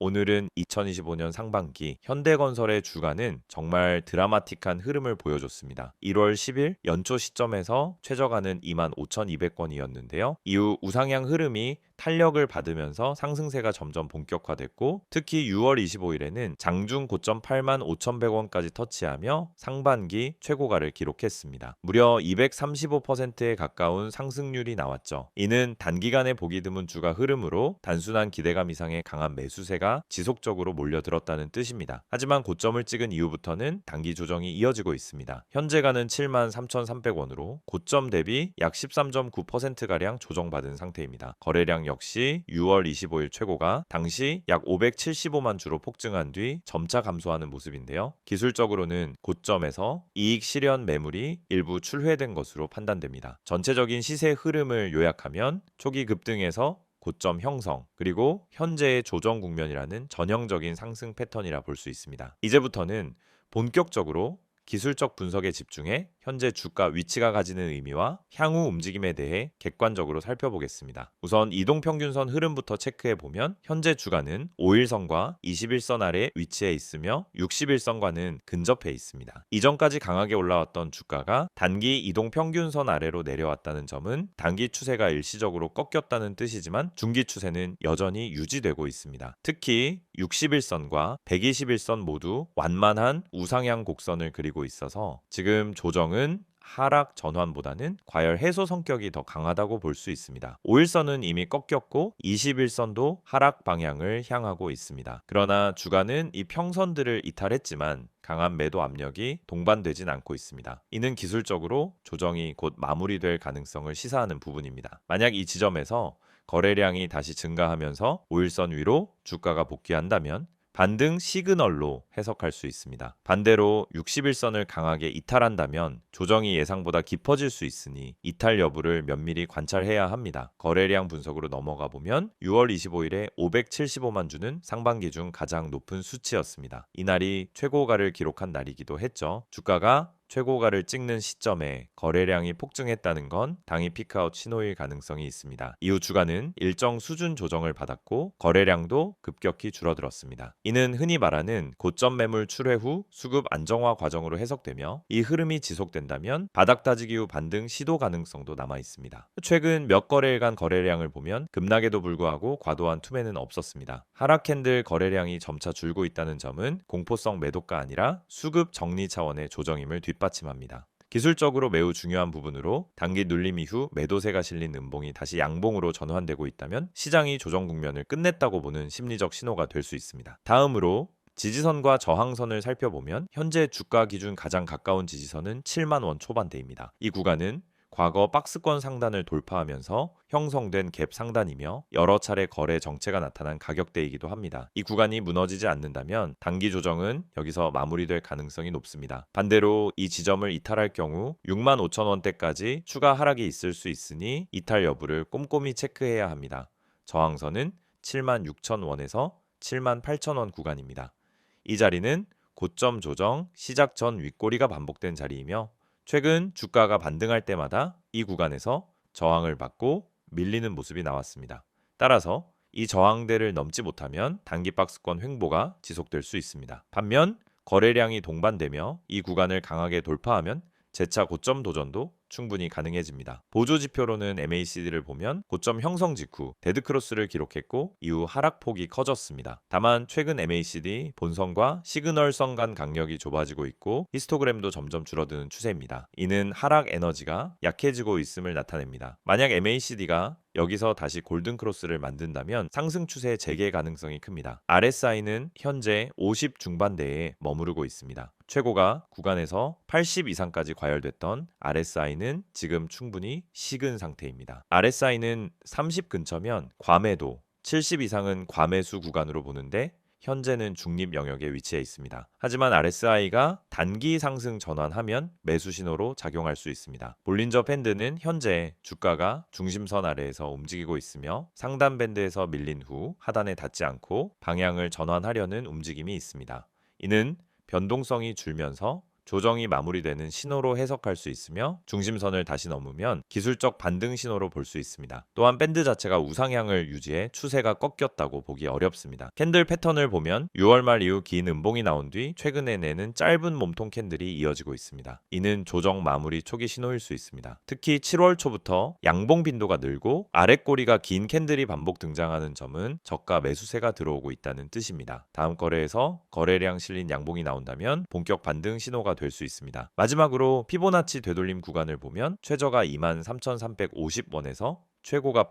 오늘은 2025년 상반기 현대건설의 주가는 정말 드라마틱한 흐름을 보여줬습니다. 1월 10일 연초 시점에서 최저가는 25,200원이었는데요. 이후 우상향 흐름이 탄력을 받으면서 상승세가 점점 본격화됐고, 특히 6월 25일에는 장중 고점 85,100원까지 터치하며 상반기 최고가를 기록했습니다. 무려 235%에 가까운 상승률이 나왔죠. 이는 단기간에 보기 드문 주가 흐름으로 단순한 기대감 이상의 강한 매수세가 지속적으로 몰려들었다는 뜻입니다. 하지만 고점을 찍은 이후부터는 단기 조정이 이어지고 있습니다. 현재가는 73,300원으로 고점 대비 약 13.9%가량 조정받은 상태입니다. 거래량 역시 6월 25일 최고가 당시 약 575만 주로 폭증한 뒤 점차 감소하는 모습인데요. 기술적으로는 고점에서 이익 실현 매물이 일부 출회된 것으로 판단됩니다. 전체적인 시세 흐름을 요약하면 초기 급등에서 고점 형성, 그리고 현재의 조정 국면이라는 전형적인 상승 패턴이라 볼 수 있습니다. 이제부터는 본격적으로 기술적 분석에 집중해 현재 주가 위치가 가지는 의미와 향후 움직임에 대해 객관적으로 살펴보겠습니다. 우선 이동평균선 흐름부터 체크해보면 현재 주가는 5일선과 21선 아래 위치해 있으며 60일선과는 근접해 있습니다. 이전까지 강하게 올라왔던 주가가 단기 이동평균선 아래로 내려왔다는 점은 단기 추세가 일시적으로 꺾였다는 뜻이지만 중기 추세는 여전히 유지되고 있습니다. 특히 61선과 121선 모두 완만한 우상향 곡선을 그리고 있어서 지금 조정은 하락 전환보다는 과열 해소 성격이 더 강하다고 볼 수 있습니다. 5일선은 이미 꺾였고 21선도 하락 방향을 향하고 있습니다. 그러나 주가는 이 평선들을 이탈했지만 강한 매도 압력이 동반되진 않고 있습니다. 이는 기술적으로 조정이 곧 마무리될 가능성을 시사하는 부분입니다. 만약 이 지점에서 거래량이 다시 증가하면서 5일선 위로 주가가 복귀한다면 반등 시그널로 해석할 수 있습니다. 반대로 61선을 강하게 이탈한다면 조정이 예상보다 깊어질 수 있으니 이탈 여부를 면밀히 관찰해야 합니다. 거래량 분석으로 넘어가 보면 6월 25일에 575만 주는 상반기 중 가장 높은 수치였습니다. 이날이 최고가를 기록한 날이기도 했죠. 주가가 최고가를 찍는 시점에 거래량이 폭증했다는 건 당일 피크아웃 신호일 가능성이 있습니다. 이후 주가는 일정 수준 조정을 받았고 거래량도 급격히 줄어들었습니다. 이는 흔히 말하는 고점 매물 출회 후 수급 안정화 과정으로 해석되며 이 흐름이 지속된다면 바닥 다지기 후 반등 시도 가능성도 남아 있습니다. 최근 몇 거래일간 거래량을 보면 급락에도 불구하고 과도한 투매는 없었습니다. 하락 캔들 거래량이 점차 줄고 있다는 점은 공포성 매도가 아니라 수급 정리 차원의 조정임을 뒷받침합니다. 기술적으로 매우 중요한 부분으로 단기 눌림 이후 매도세가 실린 음봉이 다시 양봉으로 전환되고 있다면 시장이 조정 국면을 끝냈다고 보는 심리적 신호가 될 수 있습니다. 다음으로 지지선과 저항선을 살펴보면 현재 주가 기준 가장 가까운 지지선은 7만 원 초반대입니다. 이 구간은 과거 박스권 상단을 돌파하면서 형성된 갭 상단이며 여러 차례 거래 정체가 나타난 가격대이기도 합니다. 이 구간이 무너지지 않는다면 단기 조정은 여기서 마무리될 가능성이 높습니다. 반대로 이 지점을 이탈할 경우 6만 5천 원대까지 추가 하락이 있을 수 있으니 이탈 여부를 꼼꼼히 체크해야 합니다. 저항선은 7만 6천 원에서 7만 8천 원 구간입니다. 이 자리는 고점 조정 시작 전 윗꼬리가 반복된 자리이며 최근 주가가 반등할 때마다 이 구간에서 저항을 받고 밀리는 모습이 나왔습니다. 따라서 이 저항대를 넘지 못하면 단기 박스권 횡보가 지속될 수 있습니다. 반면 거래량이 동반되며 이 구간을 강하게 돌파하면 재차 고점 도전도 충분히 가능해집니다. 보조 지표로는 MACD를 보면 고점 형성 직후 데드크로스를 기록했고 이후 하락폭이 커졌습니다. 다만 최근 MACD 본선과 시그널선 간 간격이 좁아지고 있고 히스토그램도 점점 줄어드는 추세입니다. 이는 하락 에너지가 약해지고 있음을 나타냅니다. 만약 MACD가 여기서 다시 골든크로스를 만든다면 상승 추세 재개 가능성이 큽니다. RSI는 현재 50 중반대에 머무르고 있습니다. 최고가 구간에서 80 이상까지 과열됐던 RSI는 지금 충분히 식은 상태입니다. RSI는 30 근처면 과매도, 70 이상은 과매수 구간으로 보는데 현재는 중립 영역에 위치해 있습니다. 하지만 RSI가 단기 상승 전환하면 매수 신호로 작용할 수 있습니다. 볼린저 밴드는 현재 주가가 중심선 아래에서 움직이고 있으며 상단 밴드에서 밀린 후 하단에 닿지 않고 방향을 전환하려는 움직임이 있습니다. 이는 변동성이 줄면서 조정이 마무리되는 신호로 해석할 수 있으며 중심선을 다시 넘으면 기술적 반등 신호로 볼 수 있습니다. 또한 밴드 자체가 우상향을 유지해 추세가 꺾였다고 보기 어렵습니다. 캔들 패턴을 보면 6월 말 이후 긴 음봉이 나온 뒤 최근에 내는 짧은 몸통 캔들이 이어지고 있습니다. 이는 조정 마무리 초기 신호일 수 있습니다. 특히 7월 초부터 양봉 빈도가 늘고 아랫꼬리가 긴 캔들이 반복 등장하는 점은 저가 매수세가 들어오고 있다는 뜻입니다. 다음 거래에서 거래량 실린 양봉이 나온다면 본격 반등 신호가 될 수 있습니다. 마지막으로 피보나치 되돌림 구간을 보면 최저가 23,350원에서 최고가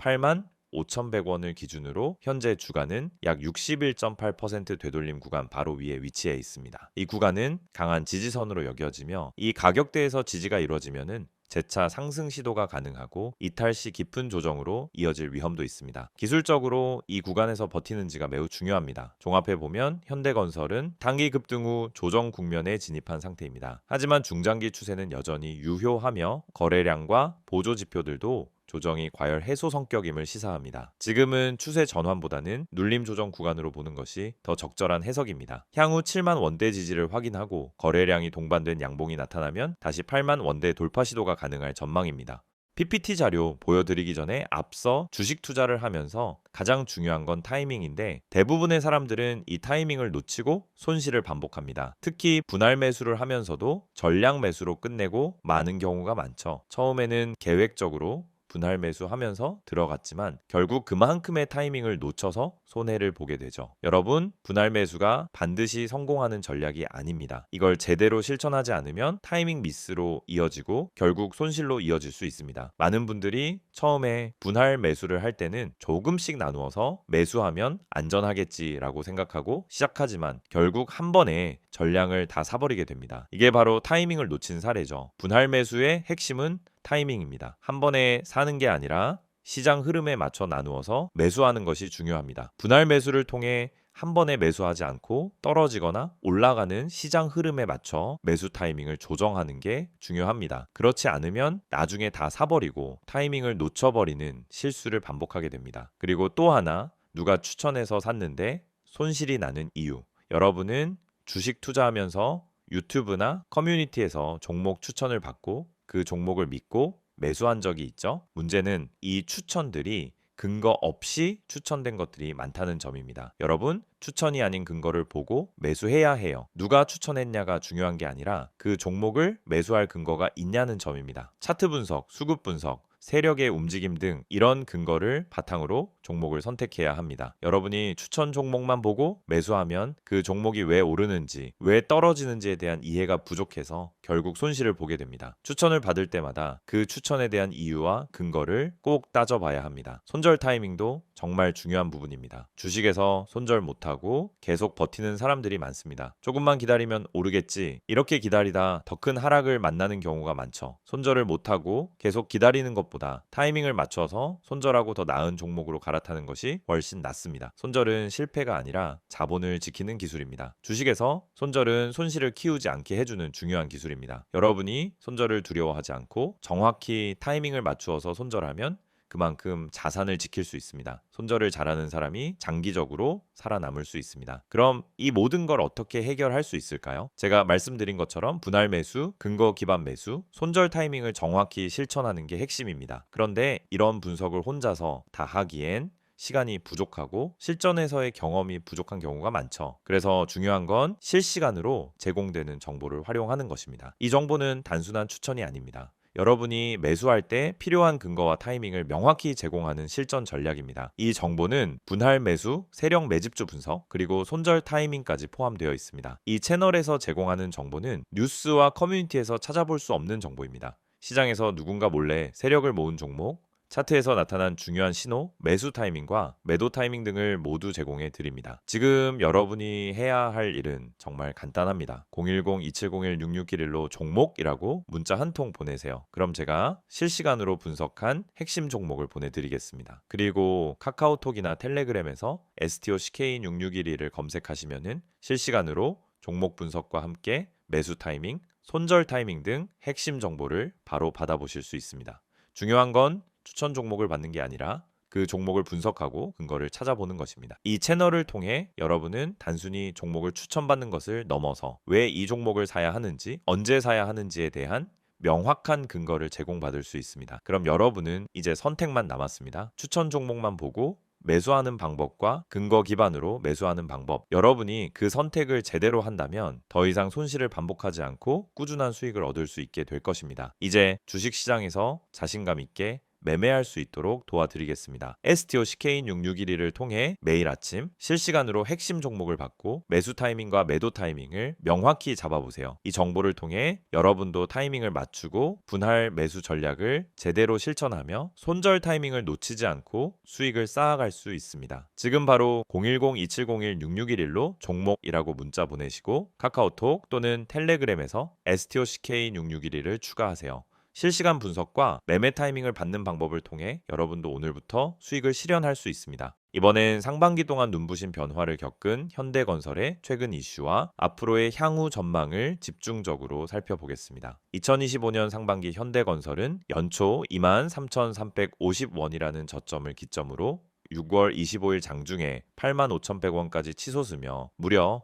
85,100원을 기준으로 현재 주가는 약 61.8% 되돌림 구간 바로 위에 위치해 있습니다. 이 구간은 강한 지지선으로 여겨지며 이 가격대에서 지지가 이루어지면은 재차 상승 시도가 가능하고 이탈 시 깊은 조정으로 이어질 위험도 있습니다. 기술적으로 이 구간에서 버티는지가 매우 중요합니다. 종합해 보면 현대건설은 단기 급등 후 조정 국면에 진입한 상태입니다. 하지만 중장기 추세는 여전히 유효하며 거래량과 보조 지표들도 조정이 과열 해소 성격임을 시사합니다. 지금은 추세 전환보다는 눌림 조정 구간으로 보는 것이 더 적절한 해석입니다. 향후 7만 원대 지지를 확인하고 거래량이 동반된 양봉이 나타나면 다시 8만 원대 돌파 시도가 가능할 전망입니다. PPT 자료 보여드리기 전에 앞서 주식 투자를 하면서 가장 중요한 건 타이밍인데 대부분의 사람들은 이 타이밍을 놓치고 손실을 반복합니다. 특히 분할 매수를 하면서도 전량 매수로 끝내고 마는 경우가 많죠. 처음에는 계획적으로 분할 매수하면서 들어갔지만 결국 그만큼의 타이밍을 놓쳐서 손해를 보게 되죠. 여러분, 분할 매수가 반드시 성공하는 전략이 아닙니다. 이걸 제대로 실천하지 않으면 타이밍 미스로 이어지고 결국 손실로 이어질 수 있습니다. 많은 분들이 처음에 분할 매수를 할 때는 조금씩 나누어서 매수하면 안전하겠지라고 생각하고 시작하지만 결국 한 번에 전량을 다 사버리게 됩니다. 이게 바로 타이밍을 놓친 사례죠. 분할 매수의 핵심은 타이밍입니다. 한 번에 사는 게 아니라 시장 흐름에 맞춰 나누어서 매수하는 것이 중요합니다. 분할 매수를 통해 한 번에 매수하지 않고 떨어지거나 올라가는 시장 흐름에 맞춰 매수 타이밍을 조정하는 게 중요합니다. 그렇지 않으면 나중에 다 사버리고 타이밍을 놓쳐버리는 실수를 반복하게 됩니다. 그리고 또 하나, 누가 추천해서 샀는데 손실이 나는 이유. 여러분은 주식 투자하면서 유튜브나 커뮤니티에서 종목 추천을 받고 그 종목을 믿고 매수한 적이 있죠. 문제는 이 추천들이 근거 없이 추천된 것들이 많다는 점입니다. 여러분, 추천이 아닌 근거를 보고 매수해야 해요. 누가 추천했냐가 중요한 게 아니라 그 종목을 매수할 근거가 있냐는 점입니다. 차트 분석, 수급 분석, 세력의 움직임 등 이런 근거를 바탕으로 종목을 선택해야 합니다. 여러분이 추천 종목만 보고 매수하면 그 종목이 왜 오르는지, 왜 떨어지는지에 대한 이해가 부족해서 결국 손실을 보게 됩니다. 추천을 받을 때마다 그 추천에 대한 이유와 근거를 꼭 따져봐야 합니다. 손절 타이밍도 정말 중요한 부분입니다. 주식에서 손절 못하고 계속 버티는 사람들이 많습니다. 조금만 기다리면 오르겠지. 이렇게 기다리다 더 큰 하락을 만나는 경우가 많죠. 손절을 못하고 계속 기다리는 것보다 타이밍을 맞춰서 손절하고 더 나은 종목으로 갈아타는 것이 훨씬 낫습니다. 손절은 실패가 아니라 자본을 지키는 기술입니다. 주식에서 손절은 손실을 키우지 않게 해주는 중요한 기술입니다. 여러분이 손절을 두려워하지 않고 정확히 타이밍을 맞추어서 손절하면 그만큼 자산을 지킬 수 있습니다. 손절을 잘하는 사람이 장기적으로 살아남을 수 있습니다. 그럼 이 모든 걸 어떻게 해결할 수 있을까요? 제가 말씀드린 것처럼 분할 매수, 근거 기반 매수, 손절 타이밍을 정확히 실천하는 게 핵심입니다. 그런데 이런 분석을 혼자서 다 하기엔 시간이 부족하고 실전에서의 경험이 부족한 경우가 많죠. 그래서 중요한 건 실시간으로 제공되는 정보를 활용하는 것입니다. 이 정보는 단순한 추천이 아닙니다. 여러분이 매수할 때 필요한 근거와 타이밍을 명확히 제공하는 실전 전략입니다. 이 정보는 분할 매수, 세력 매집주 분석, 그리고 손절 타이밍까지 포함되어 있습니다. 이 채널에서 제공하는 정보는 뉴스와 커뮤니티에서 찾아볼 수 없는 정보입니다. 시장에서 누군가 몰래 세력을 모은 종목, 차트에서 나타난 중요한 신호, 매수 타이밍과 매도 타이밍 등을 모두 제공해 드립니다. 지금 여러분이 해야 할 일은 정말 간단합니다. 010-2701-6611로 종목이라고 문자 한 통 보내세요. 그럼 제가 실시간으로 분석한 핵심 종목을 보내드리겠습니다. 그리고 카카오톡이나 텔레그램에서 STOCK661을 검색하시면은 실시간으로 종목 분석과 함께 매수 타이밍, 손절 타이밍 등 핵심 정보를 바로 받아보실 수 있습니다. 중요한 건 추천 종목을 받는 게 아니라 그 종목을 분석하고 근거를 찾아보는 것입니다. 이 채널을 통해 여러분은 단순히 종목을 추천받는 것을 넘어서 왜 이 종목을 사야 하는지, 언제 사야 하는지에 대한 명확한 근거를 제공받을 수 있습니다. 그럼 여러분은 이제 선택만 남았습니다. 추천 종목만 보고 매수하는 방법과 근거 기반으로 매수하는 방법. 여러분이 그 선택을 제대로 한다면 더 이상 손실을 반복하지 않고 꾸준한 수익을 얻을 수 있게 될 것입니다. 이제 주식시장에서 자신감 있게 매매할 수 있도록 도와드리겠습니다. STO CK6611을 통해 매일 아침 실시간으로 핵심 종목을 받고 매수 타이밍과 매도 타이밍을 명확히 잡아보세요. 이 정보를 통해 여러분도 타이밍을 맞추고 분할 매수 전략을 제대로 실천하며 손절 타이밍을 놓치지 않고 수익을 쌓아갈 수 있습니다. 지금 바로 010-2701-6611로 종목이라고 문자 보내시고 카카오톡 또는 텔레그램에서 STO CK6611을 추가하세요. 실시간 분석과 매매 타이밍을 받는 방법을 통해 여러분도 오늘부터 수익을 실현할 수 있습니다. 이번엔 상반기 동안 눈부신 변화를 겪은 현대건설의 최근 이슈와 앞으로의 향후 전망을 집중적으로 살펴보겠습니다. 2025년 상반기 현대건설은 연초 23,350원이라는 저점을 기점으로 6월 25일 장중에 85,100원까지 치솟으며 무려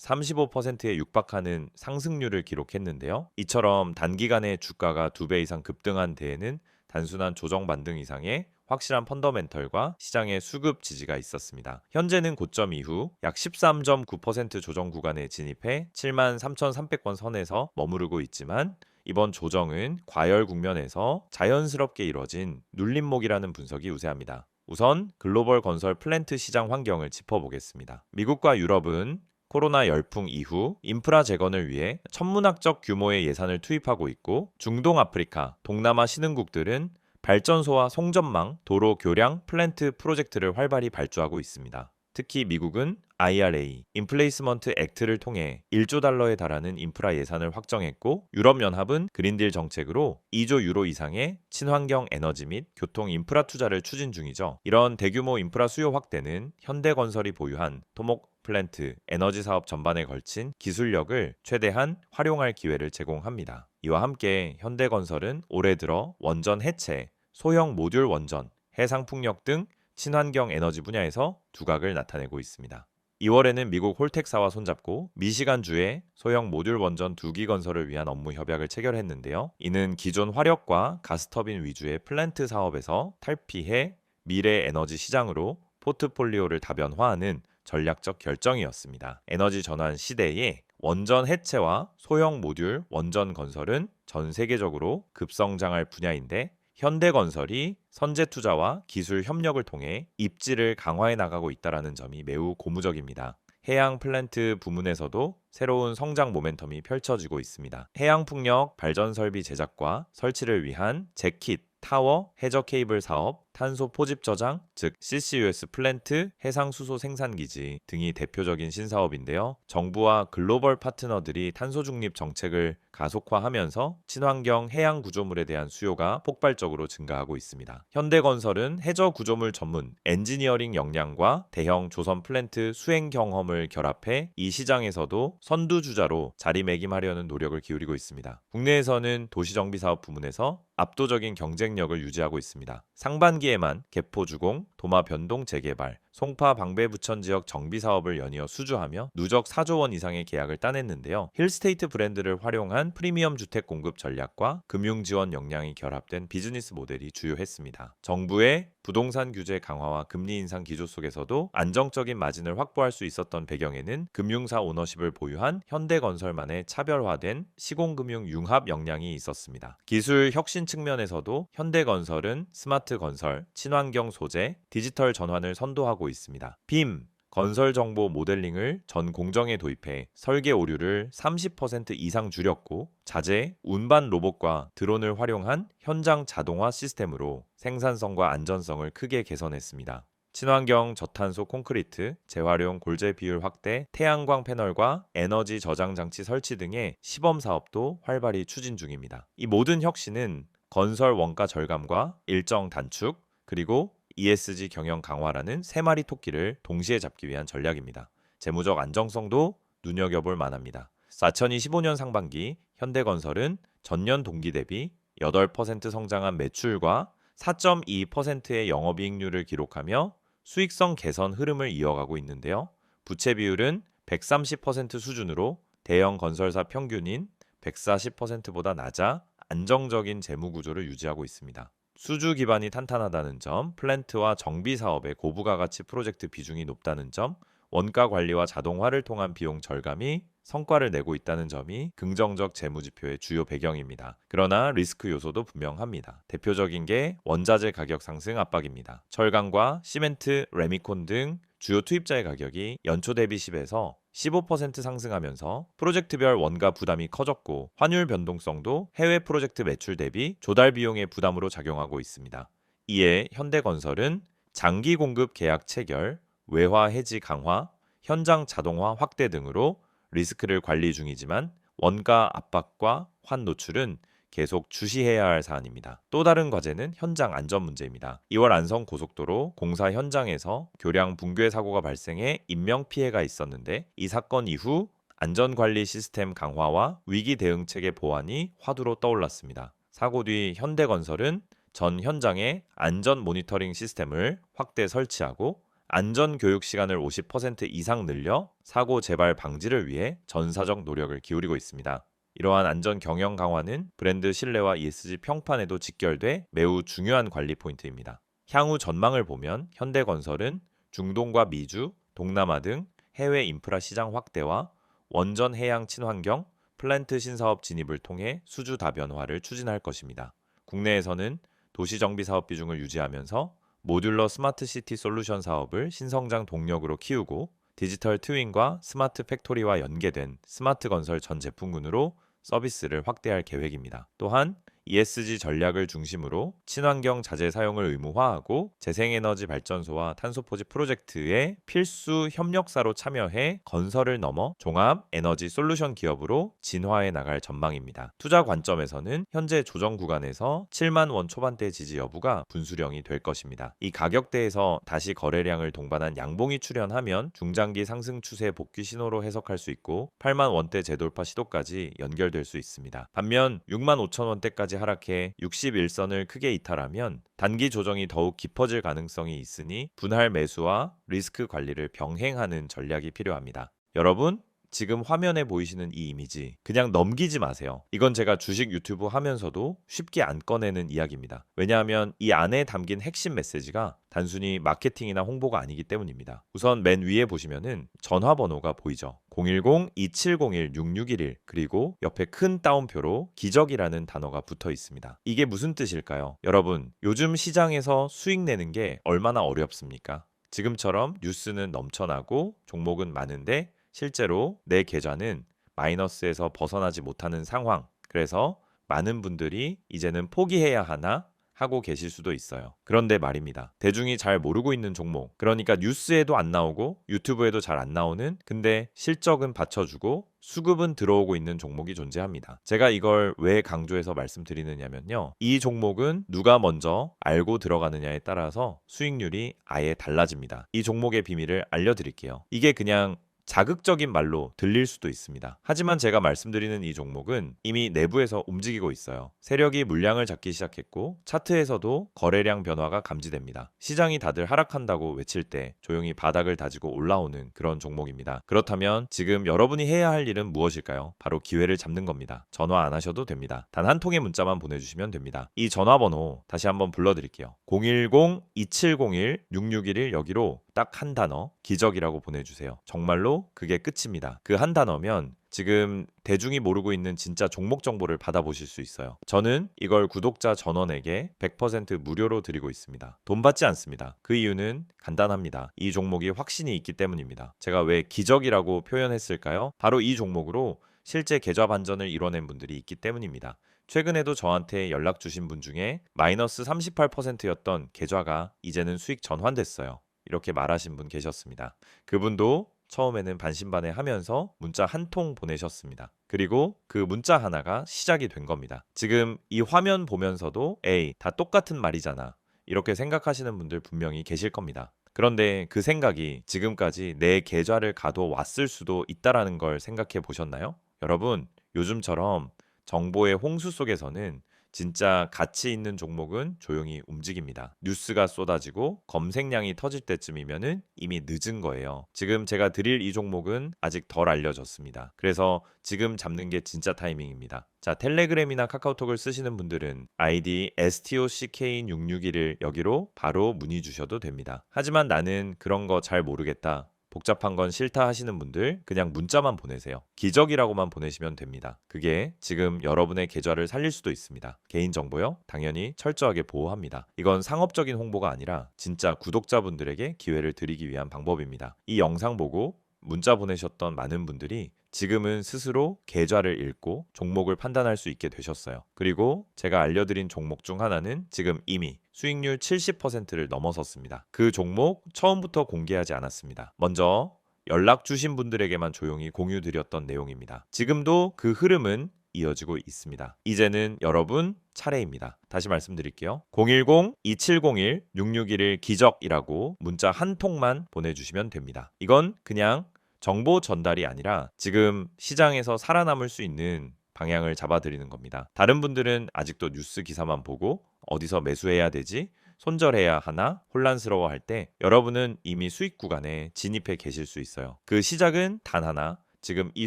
35%에 육박하는 상승률을 기록했는데요. 이처럼 단기간에 주가가 2배 이상 급등한 데에는 단순한 조정 반등 이상의 확실한 펀더멘털과 시장의 수급 지지가 있었습니다. 현재는 고점 이후 약 13.9% 조정 구간에 진입해 73,300원 선에서 머무르고 있지만 이번 조정은 과열 국면에서 자연스럽게 이뤄진 눌림목이라는 분석이 우세합니다. 우선 글로벌 건설 플랜트 시장 환경을 짚어보겠습니다. 미국과 유럽은 코로나 열풍 이후 인프라 재건을 위해 천문학적 규모의 예산을 투입하고 있고 중동 아프리카, 동남아 신흥국들은 발전소와 송전망, 도로 교량, 플랜트 프로젝트를 활발히 발주하고 있습니다. 특히 미국은 IRA, 인플레이스먼트 액트를 통해 1조 달러에 달하는 인프라 예산을 확정했고 유럽연합은 그린딜 정책으로 2조 유로 이상의 친환경 에너지 및 교통 인프라 투자를 추진 중이죠. 이런 대규모 인프라 수요 확대는 현대건설이 보유한 토목 플랜트, 에너지 사업 전반에 걸친 기술력을 최대한 활용할 기회를 제공합니다. 이와 함께 현대건설은 올해 들어 원전 해체, 소형 모듈 원전, 해상풍력 등 친환경 에너지 분야에서 두각을 나타내고 있습니다. 2월에는 미국 홀텍사와 손잡고 미시간주에 소형 모듈 원전 2기 건설을 위한 업무 협약을 체결했는데요. 이는 기존 화력과 가스터빈 위주의 플랜트 사업에서 탈피해 미래 에너지 시장으로 포트폴리오를 다변화하는 전략적 결정이었습니다. 에너지 전환 시대에 원전 해체와 소형 모듈 원전 건설은 전 세계적으로 급성장할 분야인데 현대건설이 선제 투자와 기술 협력을 통해 입지를 강화해 나가고 있다는 점이 매우 고무적입니다. 해양 플랜트 부문에서도 새로운 성장 모멘텀이 펼쳐지고 있습니다. 해양풍력 발전 설비 제작과 설치를 위한 잭킷, 타워, 해저 케이블 사업, 탄소 포집 저장, 즉 CCUS 플랜트, 해상 수소 생산 기지 등이 대표적인 신사업인데요. 정부와 글로벌 파트너들이 탄소 중립 정책을 가속화하면서 친환경 해양 구조물에 대한 수요가 폭발적으로 증가하고 있습니다. 현대건설은 해저 구조물 전문 엔지니어링 역량과 대형 조선 플랜트 수행 경험을 결합해 이 시장에서도 선두주자로 자리매김하려는 노력을 기울이고 있습니다. 국내에서는 도시정비 사업 부문에서 압도적인 경쟁력을 유지하고 있습니다. 상반기에만 개포주공, 도마 변동 재개발, 송파 방배 부천 지역 정비 사업을 연이어 수주하며 누적 4조 원 이상의 계약을 따냈는데요. 힐스테이트 브랜드를 활용한 프리미엄 주택 공급 전략과 금융 지원 역량이 결합된 비즈니스 모델이 주요했습니다. 정부의 부동산 규제 강화와 금리 인상 기조 속에서도 안정적인 마진을 확보할 수 있었던 배경에는 금융사 오너십을 보유한 현대건설만의 차별화된 시공금융 융합 역량이 있었습니다. 기술 혁신 측면에서도 현대건설은 스마트 건설, 친환경 소재, 디지털 전환을 선도하고 있습니다. 빔, 건설 정보 모델링을 전 공정에 도입해 설계 오류를 30% 이상 줄였고 자재, 운반 로봇과 드론을 활용한 현장 자동화 시스템으로 생산성과 안전성을 크게 개선했습니다. 친환경 저탄소 콘크리트, 재활용 골재 비율 확대, 태양광 패널과 에너지 저장 장치 설치 등의 시범 사업도 활발히 추진 중입니다. 이 모든 혁신은 건설 원가 절감과 일정 단축, 그리고 ESG 경영 강화라는 세 마리 토끼를 동시에 잡기 위한 전략입니다. 재무적 안정성도 눈여겨볼 만합니다. 2025년 상반기 현대건설은 전년 동기 대비 8% 성장한 매출과 4.2%의 영업이익률을 기록하며 수익성 개선 흐름을 이어가고 있는데요. 부채 비율은 130% 수준으로 대형 건설사 평균인 140%보다 낮아 안정적인 재무 구조를 유지하고 있습니다. 수주 기반이 탄탄하다는 점, 플랜트와 정비 사업의 고부가 가치 프로젝트 비중이 높다는 점, 원가 관리와 자동화를 통한 비용 절감이 성과를 내고 있다는 점이 긍정적 재무 지표의 주요 배경입니다. 그러나 리스크 요소도 분명합니다. 대표적인 게 원자재 가격 상승 압박입니다. 철강과 시멘트, 레미콘 등 주요 투입자의 가격이 연초 대비 10에서 15% 상승하면서 프로젝트별 원가 부담이 커졌고 환율 변동성도 해외 프로젝트 매출 대비 조달 비용의 부담으로 작용하고 있습니다. 이에 현대건설은 장기 공급 계약 체결, 외화 해지 강화, 현장 자동화 확대 등으로 리스크를 관리 중이지만 원가 압박과 환 노출은 계속 주시해야 할 사안입니다. 또 다른 과제는 현장 안전 문제입니다. 2월 안성 고속도로 공사 현장에서 교량 붕괴 사고가 발생해 인명 피해가 있었는데 이 사건 이후 안전관리 시스템 강화와 위기 대응 체계 보완이 화두로 떠올랐습니다. 사고 뒤 현대건설은 전 현장에 안전 모니터링 시스템을 확대 설치하고 안전 교육 시간을 50% 이상 늘려 사고 재발 방지를 위해 전사적 노력을 기울이고 있습니다. 이러한 안전 경영 강화는 브랜드 신뢰와 ESG 평판에도 직결돼 매우 중요한 관리 포인트입니다. 향후 전망을 보면 현대건설은 중동과 미주, 동남아 등 해외 인프라 시장 확대와 원전 해양 친환경, 플랜트 신사업 진입을 통해 수주 다변화를 추진할 것입니다. 국내에서는 도시정비 사업 비중을 유지하면서 모듈러 스마트 시티 솔루션 사업을 신성장 동력으로 키우고 디지털 트윈과 스마트 팩토리와 연계된 스마트 건설 전 제품군으로 서비스를 확대할 계획입니다. 또한 ESG 전략을 중심으로 친환경 자재 사용을 의무화하고 재생에너지 발전소와 탄소포집 프로젝트에 필수 협력사로 참여해 건설을 넘어 종합 에너지 솔루션 기업으로 진화해 나갈 전망입니다. 투자 관점에서는 현재 조정 구간에서 7만 원 초반대 지지 여부가 분수령이 될 것입니다. 이 가격대에서 다시 거래량을 동반한 양봉이 출현하면 중장기 상승 추세 복귀 신호로 해석할 수 있고 8만 원대 재돌파 시도까지 연결될 수 있습니다. 반면 6만 5천 원대까지 하락해 61선을 크게 이탈하면 단기 조정이 더욱 깊어질 가능성이 있으니 분할 매수와 리스크 관리를 병행하는 전략이 필요합니다. 여러분, 지금 화면에 보이시는 이 이미지 그냥 넘기지 마세요. 이건 제가 주식 유튜브 하면서도 쉽게 안 꺼내는 이야기입니다. 왜냐하면 이 안에 담긴 핵심 메시지가 단순히 마케팅이나 홍보가 아니기 때문입니다. 우선 맨 위에 보시면은 전화번호가 보이죠. 010-2701-6611 그리고 옆에 큰 따옴표로 기적이라는 단어가 붙어 있습니다. 이게 무슨 뜻일까요? 여러분, 요즘 시장에서 수익 내는 게 얼마나 어렵습니까? 지금처럼 뉴스는 넘쳐나고 종목은 많은데 실제로 내 계좌는 마이너스에서 벗어나지 못하는 상황. 그래서 많은 분들이 이제는 포기해야 하나 하고 계실 수도 있어요. 그런데 말입니다. 대중이 잘 모르고 있는 종목, 그러니까 뉴스에도 안 나오고 유튜브에도 잘 안 나오는, 근데 실적은 받쳐주고 수급은 들어오고 있는 종목이 존재합니다. 제가 이걸 왜 강조해서 말씀드리느냐면요. 이 종목은 누가 먼저 알고 들어가느냐에 따라서 수익률이 아예 달라집니다. 이 종목의 비밀을 알려드릴게요. 이게 그냥 자극적인 말로 들릴 수도 있습니다. 하지만 제가 말씀드리는 이 종목은 이미 내부에서 움직이고 있어요. 세력이 물량을 잡기 시작했고 차트에서도 거래량 변화가 감지됩니다. 시장이 다들 하락한다고 외칠 때 조용히 바닥을 다지고 올라오는 그런 종목입니다. 그렇다면 지금 여러분이 해야 할 일은 무엇일까요? 바로 기회를 잡는 겁니다. 전화 안 하셔도 됩니다. 단 한 통의 문자만 보내주시면 됩니다. 이 전화번호 다시 한번 불러드릴게요. 010-2701-6611 여기로 딱 한 단어 기적이라고 보내주세요. 정말로 그게 끝입니다. 그 한 단어면 지금 대중이 모르고 있는 진짜 종목 정보를 받아보실 수 있어요. 저는 이걸 구독자 전원에게 100% 무료로 드리고 있습니다. 돈 받지 않습니다. 그 이유는 간단합니다. 이 종목이 확신이 있기 때문입니다. 제가 왜 기적이라고 표현했을까요? 바로 이 종목으로 실제 계좌 반전을 이뤄낸 분들이 있기 때문입니다. 최근에도 저한테 연락 주신 분 중에 마이너스 38%였던 계좌가 이제는 수익 전환됐어요. 이렇게 말하신 분 계셨습니다. 그분도 처음에는 반신반의하면서 문자 한 통 보내셨습니다. 그리고 그 문자 하나가 시작이 된 겁니다. 지금 이 화면 보면서도 에이, 다 똑같은 말이잖아. 이렇게 생각하시는 분들 분명히 계실 겁니다. 그런데 그 생각이 지금까지 내 계좌를 가둬왔을 수도 있다라는 걸 생각해 보셨나요? 여러분, 요즘처럼 정보의 홍수 속에서는 진짜 가치 있는 종목은 조용히 움직입니다. 뉴스가 쏟아지고 검색량이 터질 때쯤이면은 이미 늦은 거예요. 지금 제가 드릴 이 종목은 아직 덜 알려졌습니다. 그래서 지금 잡는 게 진짜 타이밍입니다. 자, 텔레그램이나 카카오톡을 쓰시는 분들은 아이디 STOCK661을 여기로 바로 문의 주셔도 됩니다. 하지만 나는 그런 거 잘 모르겠다, 복잡한 건 싫다 하시는 분들 그냥 문자만 보내세요. 기적이라고만 보내시면 됩니다. 그게 지금 여러분의 계좌를 살릴 수도 있습니다. 개인정보요? 당연히 철저하게 보호합니다. 이건 상업적인 홍보가 아니라 진짜 구독자분들에게 기회를 드리기 위한 방법입니다. 이 영상 보고 문자 보내셨던 많은 분들이 지금은 스스로 계좌를 읽고 종목을 판단할 수 있게 되셨어요. 그리고 제가 알려드린 종목 중 하나는 지금 이미 수익률 70%를 넘어섰습니다. 그 종목 처음부터 공개하지 않았습니다. 먼저 연락 주신 분들에게만 조용히 공유드렸던 내용입니다. 지금도 그 흐름은 이어지고 있습니다. 이제는 여러분 차례입니다. 다시 말씀드릴게요. 010-2701-6611 기적이라고 문자 한 통만 보내주시면 됩니다. 이건 그냥 정보 전달이 아니라 지금 시장에서 살아남을 수 있는 방향을 잡아드리는 겁니다. 다른 분들은 아직도 뉴스 기사만 보고 어디서 매수해야 되지? 손절해야 하나? 혼란스러워할 때 여러분은 이미 수익 구간에 진입해 계실 수 있어요. 그 시작은 단 하나, 지금 이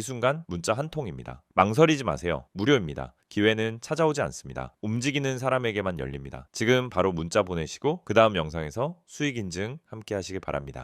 순간 문자 한 통입니다. 망설이지 마세요. 무료입니다. 기회는 찾아오지 않습니다. 움직이는 사람에게만 열립니다. 지금 바로 문자 보내시고 그 다음 영상에서 수익 인증 함께 하시길 바랍니다.